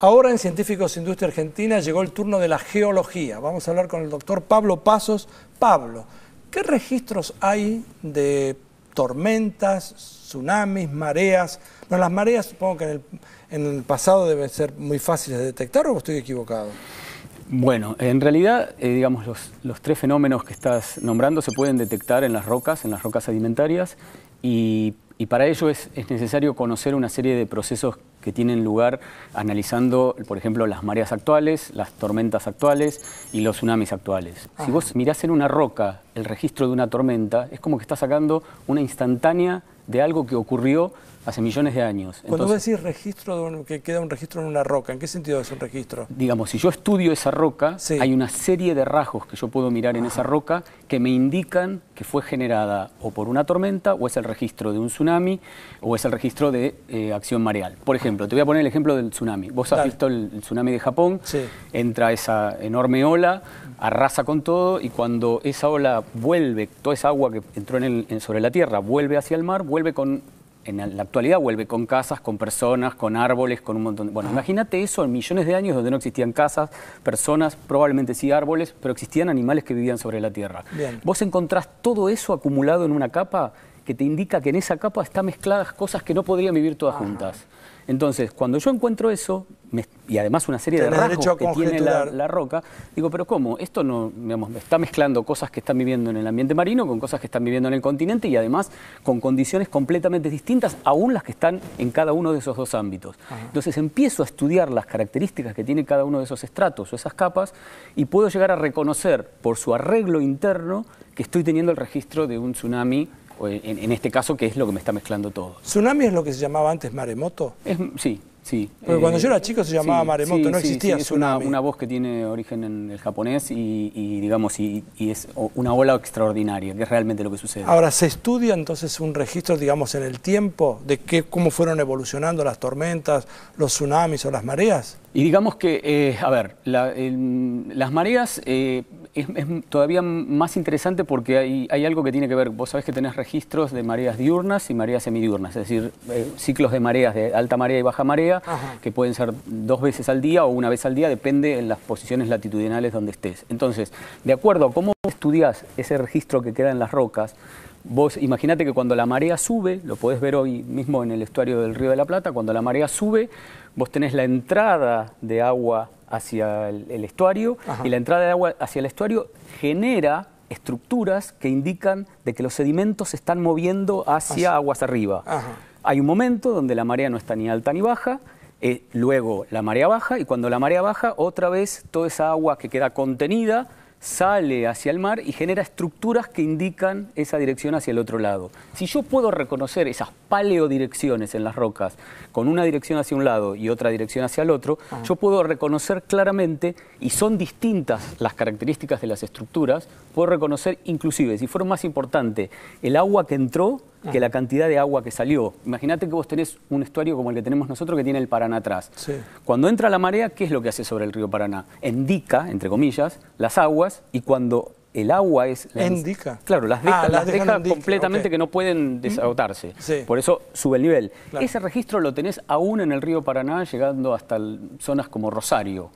Ahora en Científicos Industria Argentina llegó el turno de la geología. Vamos a hablar con el doctor Pablo Pasos. Pablo, ¿qué registros hay de tormentas, tsunamis, mareas? Bueno, las mareas supongo que en el pasado deben ser muy fáciles de detectar, ¿o estoy equivocado? Bueno, en realidad, digamos, los tres fenómenos que estás nombrando se pueden detectar en las rocas sedimentarias, y para ello es necesario conocer una serie de procesos que tienen lugar analizando, por ejemplo, las mareas actuales, las tormentas actuales y los tsunamis actuales. Ajá. Si vos mirás en una roca el registro de una tormenta, es como que estás sacando una instantánea de algo que ocurrió hace millones de años. Cuando vos decís registro, que queda un registro en una roca, ¿en qué sentido es un registro? Digamos, si yo estudio esa roca, sí, hay una serie de rasgos que yo puedo mirar en esa roca que me indican que fue generada o por una tormenta, o es el registro de un tsunami, o es el registro de acción mareal. Por ejemplo, te voy a poner el ejemplo del tsunami. Vos has visto el tsunami de Japón, sí, entra esa enorme ola, arrasa con todo, y cuando esa ola vuelve, toda esa agua que entró sobre la tierra, vuelve hacia el mar, vuelve con... En la actualidad vuelve con casas, con personas, con árboles, con un montón de... Bueno, imagínate eso en millones de años donde no existían casas, personas, probablemente sí árboles, pero existían animales que vivían sobre la tierra. Bien. Vos encontrás todo eso acumulado en una capa que te indica que en esa capa están mezcladas cosas que no podrían vivir todas juntas. Entonces, cuando yo encuentro eso, y además una serie de rasgos que tiene la roca, digo, pero ¿cómo? Esto no, digamos, está mezclando cosas que están viviendo en el ambiente marino con cosas que están viviendo en el continente, y además con condiciones completamente distintas, aún las que están en cada uno de esos dos ámbitos. Entonces empiezo a estudiar las características que tiene cada uno de esos estratos o esas capas, y puedo llegar a reconocer por su arreglo interno que estoy teniendo el registro de un tsunami, en este caso, que es lo que me está mezclando todo. ¿Tsunami es lo que se llamaba antes maremoto? Sí, sí. Porque cuando yo era chico se llamaba maremoto, no existía tsunami. Es una voz que tiene origen en el japonés digamos, y es una ola extraordinaria, que es realmente lo que sucede. Ahora, ¿se estudia entonces un registro, digamos, en el tiempo de cómo fueron evolucionando las tormentas, los tsunamis o las mareas? Y digamos que, a ver, las mareas es todavía más interesante porque hay algo que tiene que ver. Vos sabés que tenés registros de mareas diurnas y mareas semidiurnas, es decir, ciclos de mareas de alta marea y baja marea, que pueden ser 2 veces al día o 1 vez al día, depende en las posiciones latitudinales donde estés. Entonces, de acuerdo a cómo estudiás ese registro que queda en las rocas, vos imaginate que cuando la marea sube, lo podés ver hoy mismo en el estuario del Río de la Plata, cuando la marea sube, vos tenés la entrada de agua hacia el estuario, y la entrada de agua hacia el estuario genera estructuras que indican de que los sedimentos se están moviendo hacia aguas arriba. Hay un momento donde la marea no está ni alta ni baja, luego la marea baja, y cuando la marea baja, otra vez toda esa agua que queda contenida sale hacia el mar y genera estructuras que indican esa dirección hacia el otro lado. Si yo puedo reconocer esas paleodirecciones en las rocas, con una dirección hacia un lado y otra dirección hacia el otro, yo puedo reconocer claramente, y son distintas las características de las estructuras, puedo reconocer inclusive, si fuera más importante, el agua que entró que la cantidad de agua que salió. Imagínate que vos tenés un estuario como el que tenemos nosotros, que tiene el Paraná atrás. Sí. Cuando entra la marea, ¿qué es lo que hace sobre el río Paraná? Indica, entre comillas, las aguas, y cuando el agua es... ¿Indica? Claro, las deja completamente, que no pueden desagotarse. Sí. Por eso sube el nivel. Claro. Ese registro lo tenés aún en el río Paraná, llegando hasta zonas como Rosario.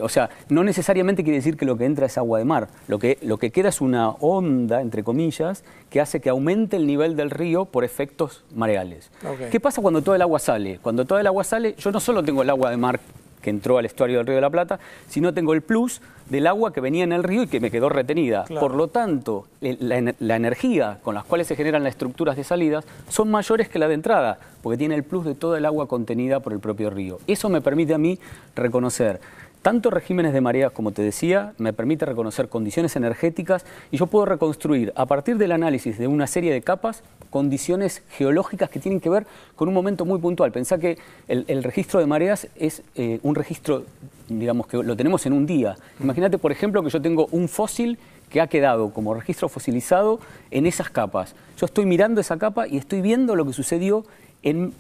O sea, no necesariamente quiere decir que lo que entra es agua de mar. Lo que queda es una onda, entre comillas, que hace que aumente el nivel del río por efectos mareales. ¿Qué pasa cuando todo el agua sale? Cuando todo el agua sale, yo no solo tengo el agua de mar que entró al estuario del Río de la Plata, sino tengo el plus del agua que venía en el río y que me quedó retenida. Claro. Por lo tanto, la energía con las cuales se generan las estructuras de salidas son mayores que la de entrada, porque tiene el plus de toda el agua contenida por el propio río. Eso me permite a mí reconocer tanto regímenes de mareas, como te decía, me permite reconocer condiciones energéticas, y yo puedo reconstruir, a partir del análisis de una serie de capas, condiciones geológicas que tienen que ver con un momento muy puntual. Pensá que el registro de mareas es un registro, digamos, que lo tenemos en un día. Imagínate, por ejemplo, que yo tengo un fósil que ha quedado como registro fosilizado en esas capas. Yo estoy mirando esa capa y estoy viendo lo que sucedió en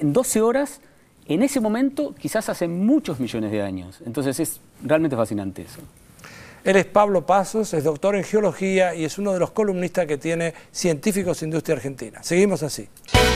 12 horas, en ese momento, quizás hace muchos millones de años. Entonces es realmente fascinante eso. Él es Pablo Pasos, es doctor en geología y es uno de los columnistas que tiene Científicos Industria Argentina. Seguimos así.